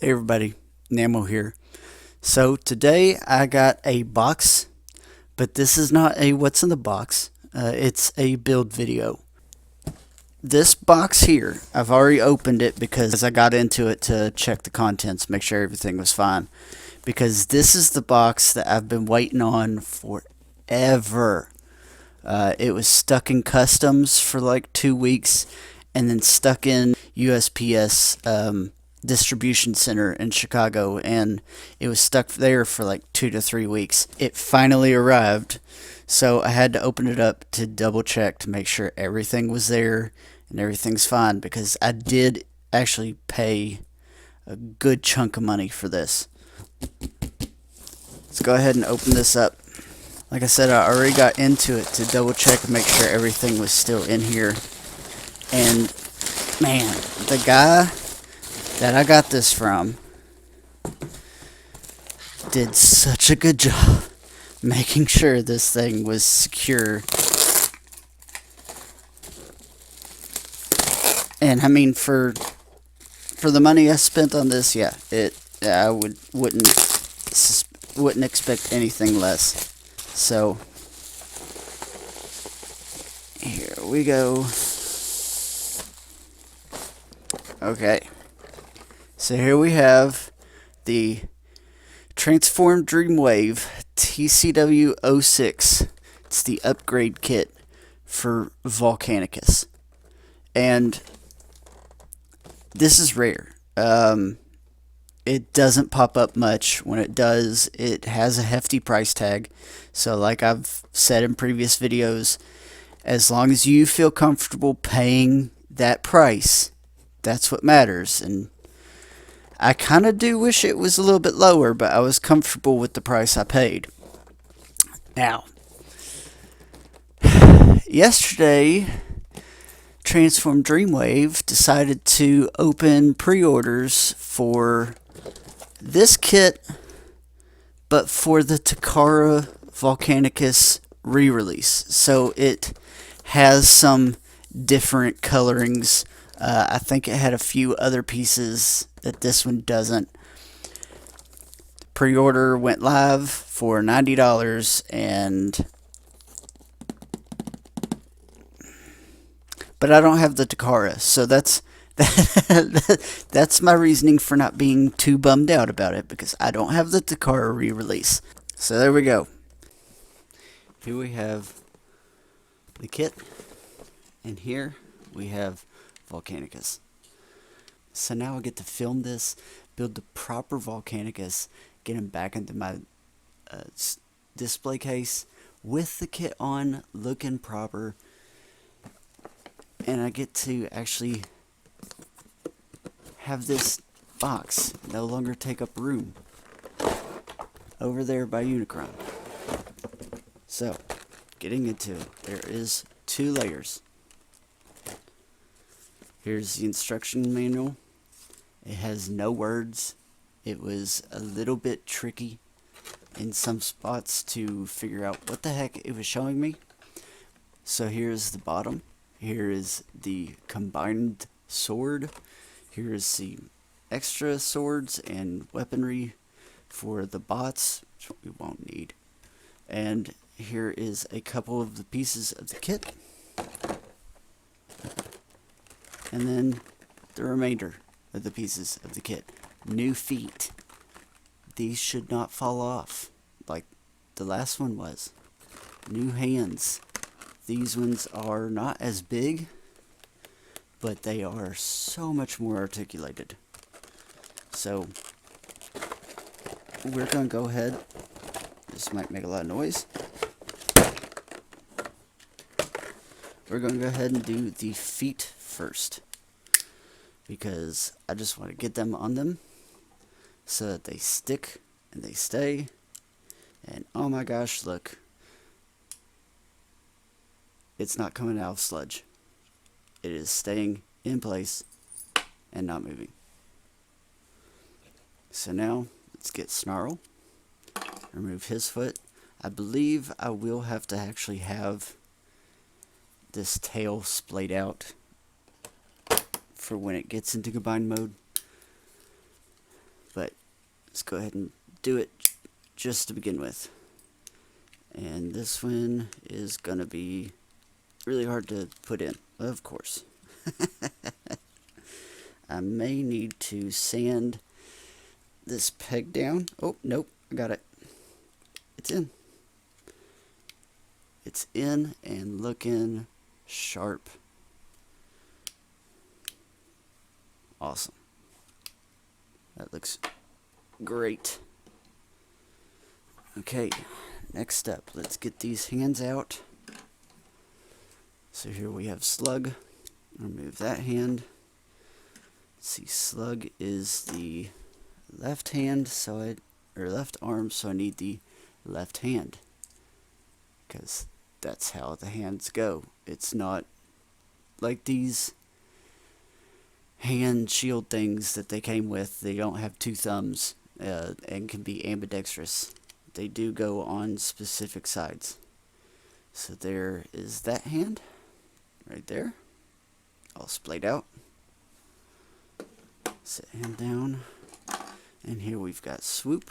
Hey everybody, Namo here. So today I got a box, but this is not a what's in the box. It's a build video. This box here, I've already opened it because I got into it to check the contents, make sure everything was fine. Because this is the box that I've been waiting on forever. It was stuck in customs for like 2 weeks and then stuck in USPS distribution center in Chicago, and it was stuck there for like 2 to 3 weeks. It finally arrived, so I had to open it up to double check to make sure everything was there and everything's fine, because I did actually pay a good chunk of money for this. Let's go ahead and open this up. Like I said, I already got into it to double check and make sure everything was still in here. And man, the guy that I got this from did such a good job making sure this thing was secure. And I mean, for the money I spent on this, yeah, I wouldn't expect anything less. So here we go. Okay. So here we have the Transformed Dreamwave TCW 06. It's the upgrade kit for Volcanicus. And this is rare. It doesn't pop up much. When it does, it has a hefty price tag. So like I've said in previous videos, as long as you feel comfortable paying that price, that's what matters. And I kind of do wish it was a little bit lower, but I was comfortable with the price I paid. Now, yesterday, Transform Dreamwave decided to open pre-orders for this kit, but for the Takara Volcanicus re-release. So it has some different colorings. I think it had a few other pieces that this one doesn't. Pre-order went live for $90, but I don't have the Takara, so that's my reasoning for not being too bummed out about it, because I don't have the Takara re-release. So there we go. Here we have the kit, and here we have Volcanicus. So now I get to film this, build the proper Volcanicus, get him back into my display case with the kit on, looking proper, and I get to actually have this box no longer take up room over there by Unicron. So, getting into it, there is 2 layers. Here's the instruction manual. It has no words. It was a little bit tricky in some spots to figure out what the heck it was showing me. So here's the bottom. Here is the combined sword. Here is the extra swords and weaponry for the bots, which we won't need. And here is a couple of the pieces of the kit. And then the remainder of the pieces of the kit. New feet. These should not fall off like the last one was. New hands. These ones are not as big, but they are so much more articulated. So we're going to go ahead. This might make a lot of noise. We're going to go ahead and do the feet first, because I just want to get them on them so that they stick and they stay. And oh my gosh, look. It's not coming out of sludge. It is staying in place and not moving. So now, let's get Snarl. Remove his foot. I believe I will have to actually have this tail splayed out for when it gets into combined mode. but let's go ahead and do it just to begin with. And this one is going to be really hard to put in, of course. I may need to sand this peg down. Oh, nope, I got it. It's in. It's in and looking sharp. Awesome. That looks great. Okay, next step. Let's get these hands out. So here we have Slug. Remove that hand. Let's see, Slug is the left hand, or left arm, so I need the left hand, because that's how the hands go. It's not like these hand shield things that they came with. They don't have two thumbs and can be ambidextrous. They do go on specific sides. So there is that hand right there, all splayed out. Set him down, and here we've got Swoop.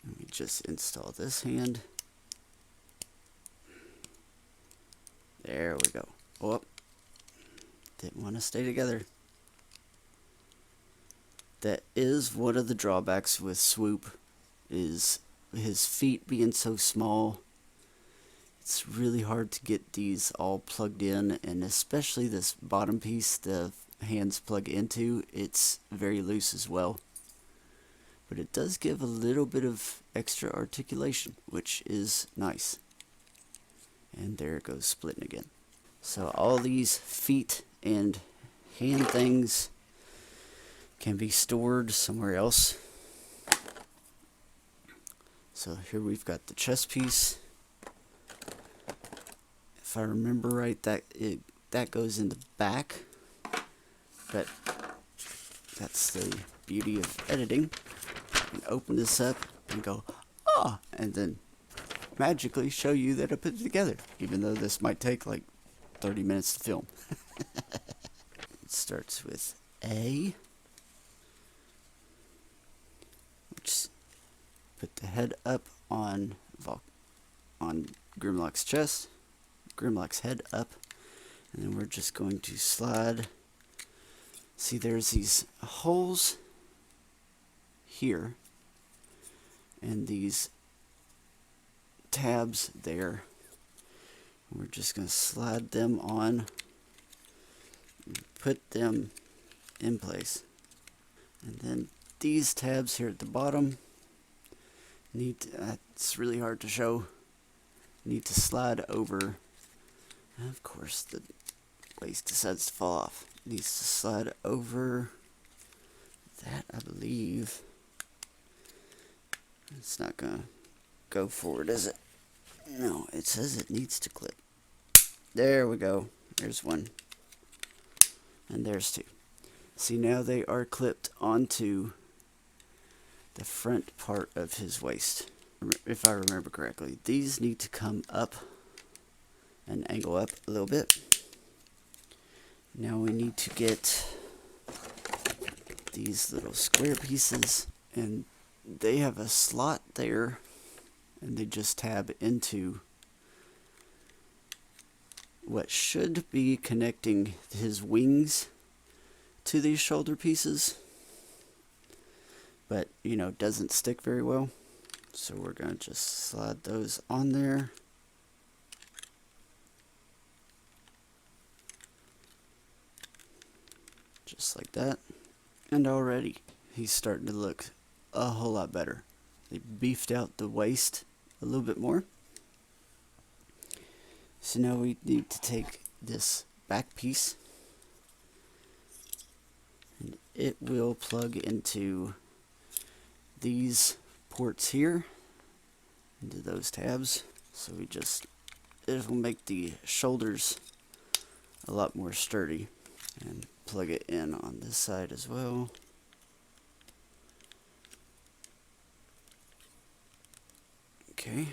Let me just install this hand. There we go. Oh, didn't want to stay together. That is one of the drawbacks with Swoop, is his feet being so small. It's really hard to get these all plugged in, and especially this bottom piece the hands plug into, it's very loose as well. But it does give a little bit of extra articulation, which is nice. And there it goes, splitting again. So all these feet and hand things can be stored somewhere else. So here we've got the chest piece. If I remember right, that goes in the back. But that's the beauty of editing. You can open this up and go, ah, and then magically show you that I put it together, even though this might take like 30 minutes to film. It starts with A, which put the head up on Grimlock's chest, Grimlock's head up, and then we're just going to slide. See, there's these holes here and these tabs there. We're just going to slide them on and put them in place. And then these tabs here at the bottom it's really hard to show, need to slide over. And of course the waist decides to fall off. It needs to slide over that, I believe. It's not gonna go forward, is it? No, it says it needs to clip. There we go. There's one. And there's two. See, now they are clipped onto the front part of his waist, if I remember correctly. These need to come up and angle up a little bit. Now we need to get these little square pieces, and they have a slot there, and they just tab into what should be connecting his wings to these shoulder pieces, but you know, doesn't stick very well. So we're going to just slide those on there. Just like that. And already he's starting to look a whole lot better. They beefed out the waist a little bit more. So now we need to take this back piece, and it will plug into these ports here, into those tabs. So it'll make the shoulders a lot more sturdy. And plug it in on this side as well. Okay.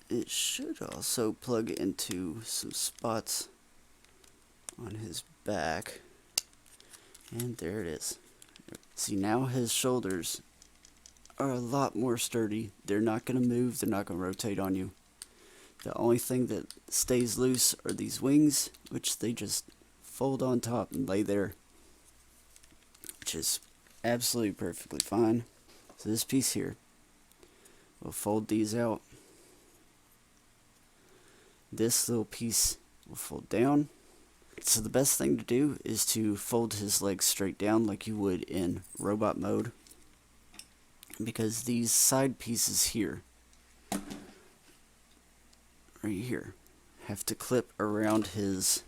It it should also plug into some spots on his back. And there it is. See, now his shoulders are a lot more sturdy. They're not going to move. They're not going to rotate on you. The only thing that stays loose are these wings, which they just fold on top and lay there, which is absolutely perfectly fine. So this piece here, we'll fold these out. This little piece will fold down. So the best thing to do is to fold his legs straight down like you would in robot mode, because these side pieces here, right here, have to clip around his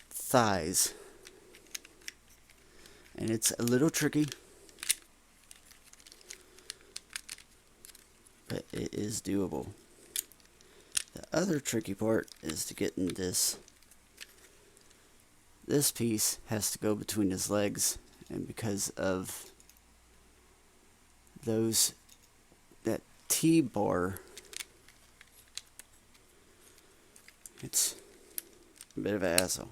thighs, and it's a little tricky, but it is doable. The other tricky part is to get in this piece has to go between his legs, and because of that T-bar, it's a bit of an hassle.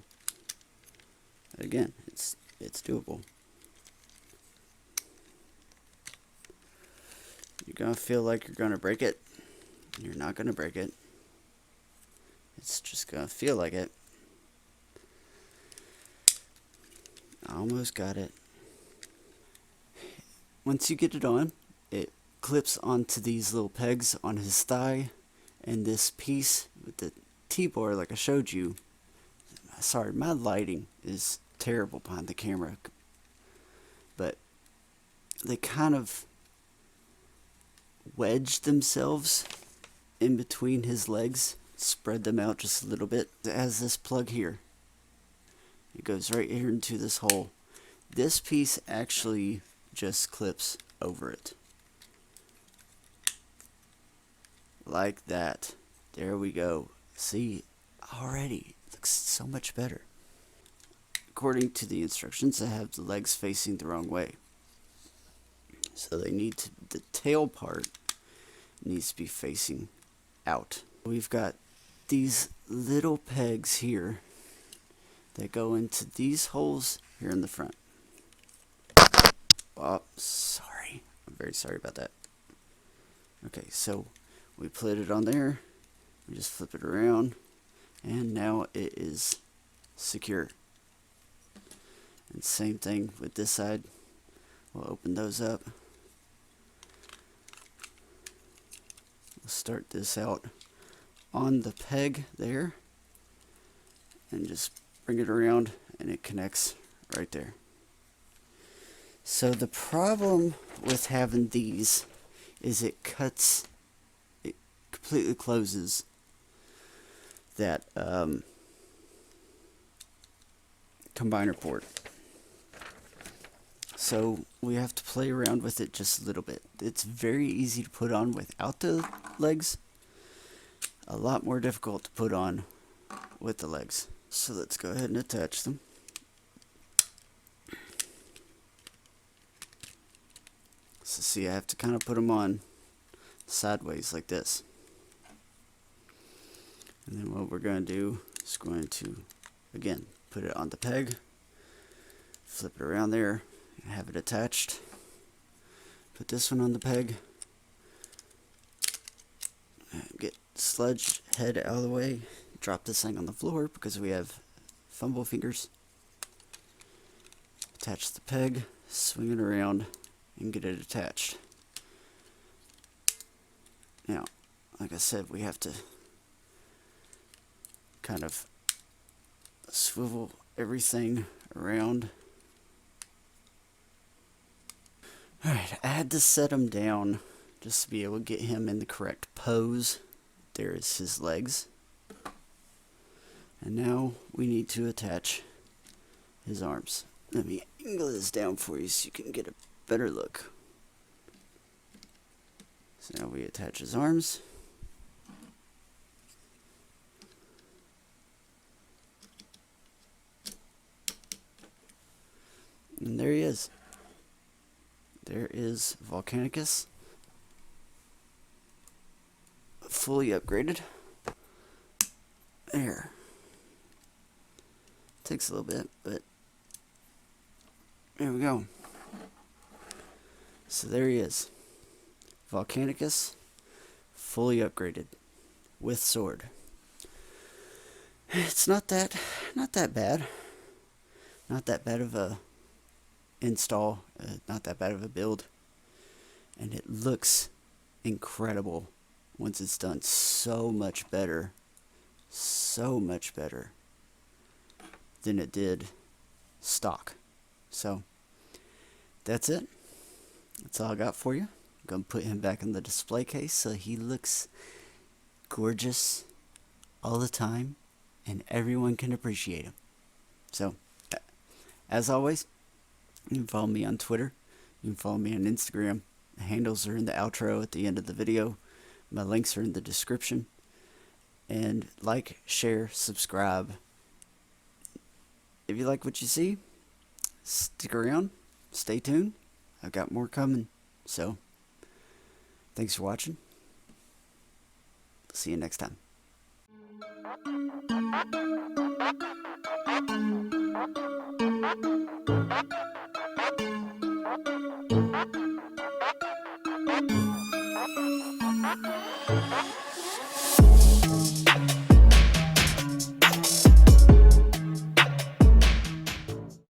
Again, it's doable. You're gonna feel like you're gonna break it. You're not gonna break it. It's just gonna feel like it. I almost got it. Once you get it on, it clips onto these little pegs on his thigh, and this piece with the T-bar, like I showed you. Sorry, my lighting is terrible behind the camera, but they kind of wedge themselves in between his legs, spread them out just a little bit. It has this plug here. It goes right here into this hole. This piece actually just clips over it. Like that. There we go. See, already it looks so much better. According to the instructions, I have the legs facing the wrong way. So the tail part needs to be facing out. We've got these little pegs here that go into these holes here in the front. Oh, sorry. I'm very sorry about that. Okay, so we put it on there. We just flip it around, and now it is secure. And same thing with this side. We'll open those up. We'll start this out on the peg there, and just bring it around, and it connects right there. So the problem with having these is it completely closes that combiner port. So we have to play around with it just a little bit. It's very easy to put on without the legs. A lot more difficult to put on with the legs. So let's go ahead and attach them. So see, I have to kind of put them on sideways like this. And then what we're going to do is going to, again, put it on the peg, flip it around there, and have it attached. Put this one on the peg, get sludge head out of the way, drop this thing on the floor because we have fumble fingers. Attach the peg, swing it around, and get it attached. Now, like I said, we have to kind of swivel everything around. Alright, I had to set him down just to be able to get him in the correct pose. There is his legs. And now we need to attach his arms. Let me angle this down for you so you can get a better look. So now we attach his arms. And there he is. There is Volcanicus. fully upgraded. There. Takes a little bit, but there we go. So there he is. Volcanicus, fully upgraded with sword. It's not that bad. Not that bad of a install, not that bad of a build. And it looks incredible once it's done. So much better than it did stock. So that's it. That's all I got for you. I'm going to put him back in the display case so he looks gorgeous all the time and everyone can appreciate him. So, as always, you can follow me on Twitter. You can follow me on Instagram. The handles are in the outro at the end of the video. My links are in the description. And like, share, subscribe. If you like what you see, stick around. Stay tuned. I've got more coming. So, thanks for watching. See you next time.